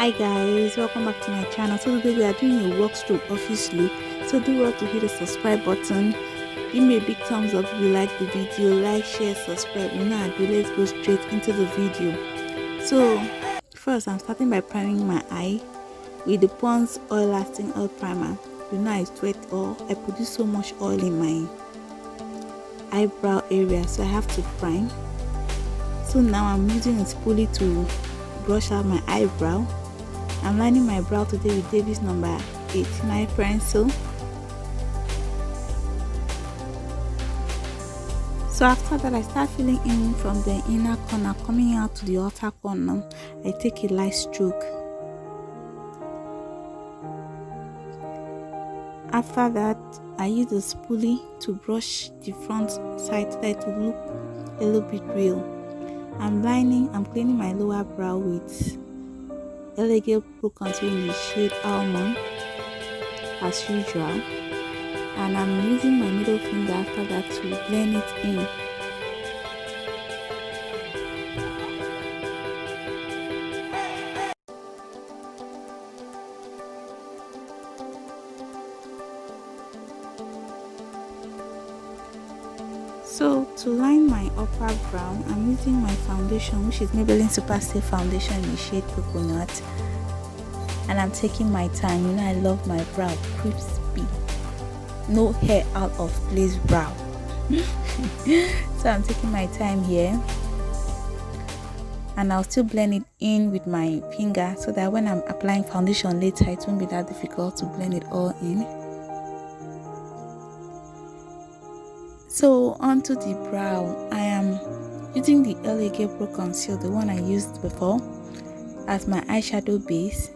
Hi guys, welcome back to my channel. So today we are doing a walkthrough office look. So do well to hit the subscribe button, give me a big thumbs up if you like the video, like, share, subscribe. You know I do. Let's go straight into the video. So first I'm starting by priming my eye with the Pond's oil lasting oil primer. You know I sweat oil, I produce so much oil in my eyebrow area, so I have to prime. So now I'm using a spoolie to brush out my eyebrow. I'm lining my brow today with Davis number 89 pencil. So after that, I start filling in from the inner corner coming out to the outer corner. I take a light stroke. After that, I use the spoolie to brush the front side so that it will look a little bit real. I'm cleaning my lower brow with Ijele Pro Conceal in the shade Almond as usual, and I'm using my middle finger after that to blend it in. So to line my upper brow, I'm using my foundation, which is Maybelline Superstay foundation in the shade Coconut, and I'm taking my time. You know I love my brow crispy, no hair out of place brow. So I'm taking my time here, and I'll still blend it in with my finger so that when I'm applying foundation later, it won't be that difficult to blend it all in. So onto the brow, I am using the Ijele Pro Conceal, the one I used before, as my eyeshadow base.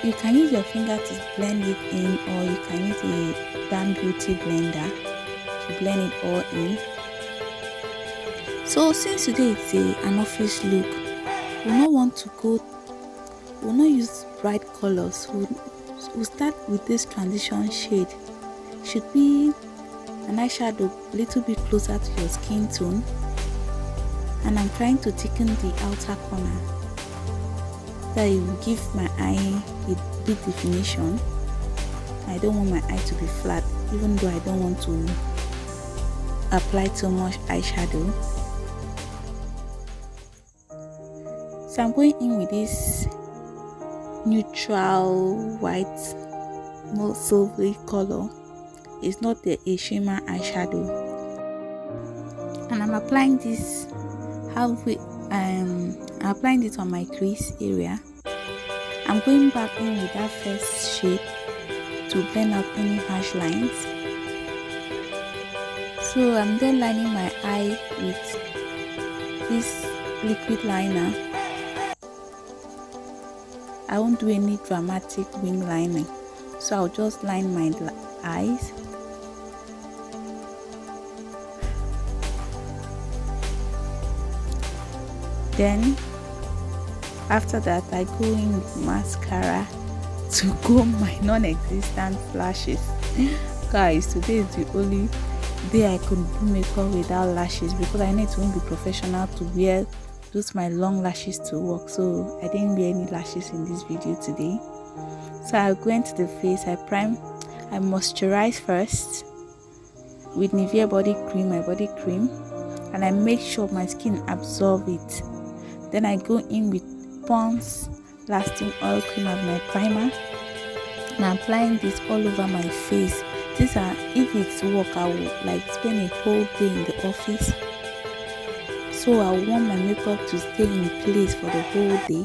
You can use your finger to blend it in, or you can use a damn beauty blender to blend it all in. So since today it's an office look, we'll not use bright colors. We'll start with this transition shade. Should be an eyeshadow a little bit closer to your skin tone, and I'm trying to thicken the outer corner that it will give my eye a big definition. I don't want my eye to be flat, even though I don't want to apply too much eyeshadow. So I'm going in with this neutral white, more silvery color. It's not a shimmer eyeshadow, and I'm applying this halfway. I'm applying it on my crease area. I'm going back in with that first shade to blend out any harsh lines. So I'm then lining my eye with this liquid liner. I won't do any dramatic wing lining, so I'll just line my eyes. Then after that, I go in with mascara to comb my non-existent lashes. Guys, today is the only day I could do makeup without lashes, because I know it won't be professional to wear those my long lashes to work, so I didn't wear any lashes in this video today. So I go into the face, I prime, I moisturize first with Nivea body cream, my body cream, and I make sure my skin absorbs it. Then I go in with Pond's lasting oil cream as my primer, and I'm applying this all over my face. If it's work, I will like spend a whole day in the office, so I want my makeup to stay in place for the whole day.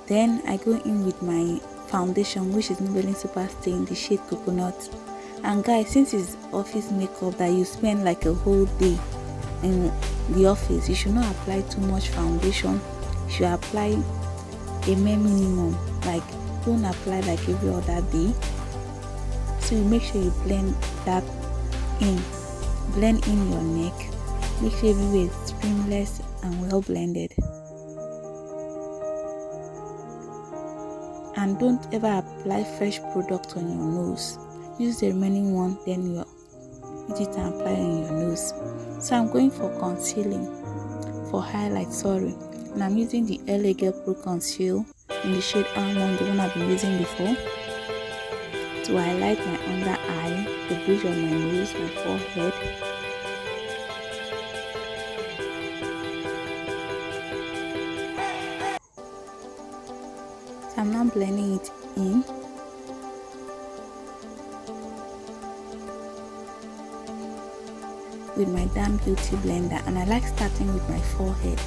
Then I go in with my foundation, which is Maybelline Superstay in the shade Coconut. And guys, since it's office makeup that you spend like a whole day in the office, you should not apply too much foundation. You should apply a mere minimum, like don't apply like every other day. So you make sure you blend that in, blend in your neck, make sure everywhere is seamless and well blended, and don't ever apply fresh product on your nose. Use the remaining one, then you use it and apply on your nose. So I'm going for concealing, for highlight, sorry. And I'm using the Ijele Pro Conceal in the shade Almond, the one I've been using before, to highlight my under eye, the bridge of my nose, my forehead. So I'm now blending it in. With my damn beauty blender, and I like starting with my forehead.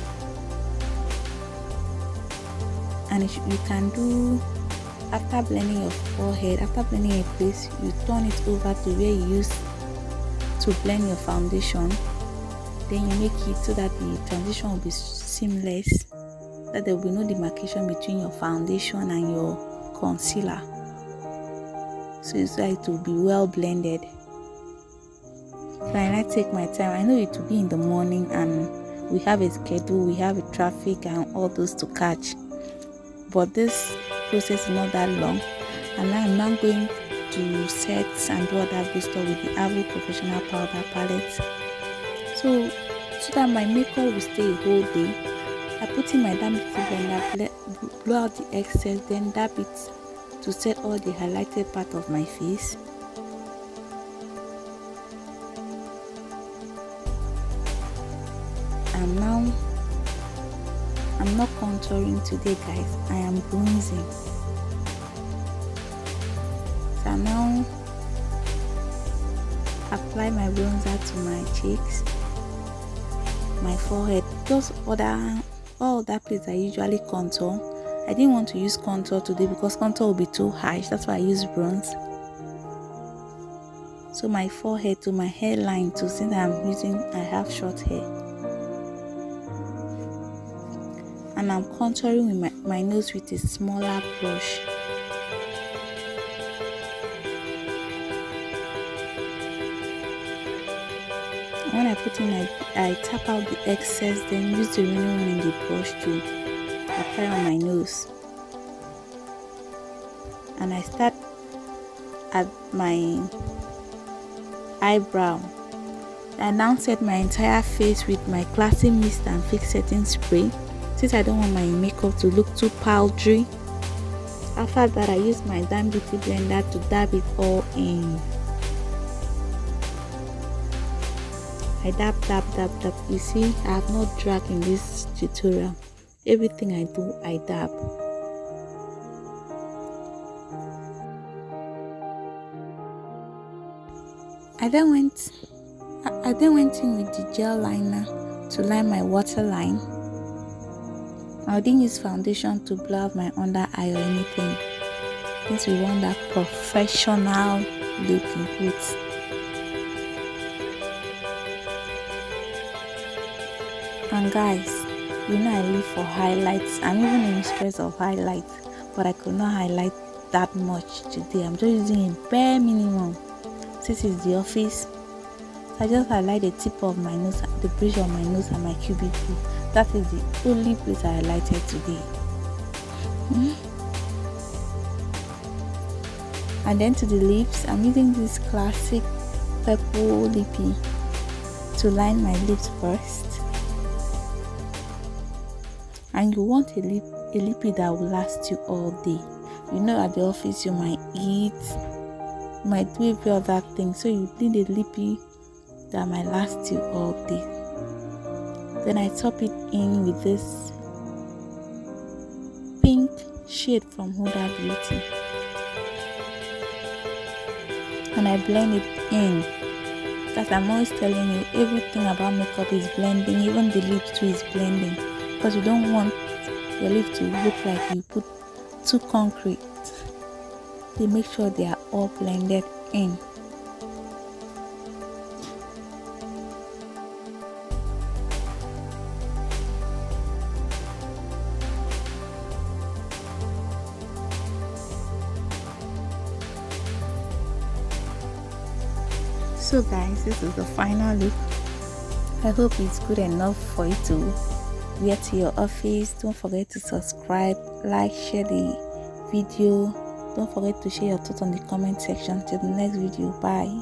And you can do, after blending your forehead, after blending a place, you turn it over to where you use to blend your foundation. Then you make it so that the transition will be seamless, that there will be no demarcation between your foundation and your concealer, so it will be well blended. So I like take my time. I know it will be in the morning and we have a schedule, we have a traffic and all those to catch, but this process is not that long. And I'm now going to set and do other good stuff with the Avour Professional Powder Palette. So that my makeup will stay a whole day, I put in my damn beauty blender, blow out the excess, then dab it to set all the highlighted part of my face. I'm not contouring today, guys. I am bronzing. So I now apply my bronzer to my cheeks, my forehead, just all that place I usually contour. I didn't want to use contour today because contour will be too harsh. That's why I use bronze. So my forehead to my hairline too, since I have short hair. And I'm contouring with my nose with a smaller brush. When I put in, I tap out the excess, then use the remaining one in the brush to apply on my nose. And I start at my eyebrow. I now set my entire face with my classic mist and fix setting spray, since I don't want my makeup to look too powdery. After that, I use my damn beauty blender to dab it all in. I dab. You see, I have not dragged in this tutorial. Everything I do, I dab. I then went in with the gel liner to line my waterline. I didn't use foundation to blow out my under eye or anything, since we want that professional look in quotes. And guys, you know I live for highlights. I'm even in stress of highlights, but I could not highlight that much today. I'm just using a bare minimum. This is the office. So I just highlight the tip of my nose, the bridge of my nose and my cuticle. That is the only place I highlighted today. And then to the lips, I'm using this classic purple lippy to line my lips first. And you want a lippy that will last you all day. You know, at the office you might eat, you might do every other thing, so you need a lippy that might last you all day. Then I top it in with this pink shade from Huda Beauty, and I blend it in. Because I'm always telling you, everything about makeup is blending. Even the lips too is blending, because you don't want your lips to look like you put too concrete. They make sure they are all blended in. So guys, this is the final look. I hope it's good enough for you to wear to your office. Don't forget to subscribe, like, share the video. Don't forget to share your thoughts on the comment section. Till the next video. Bye.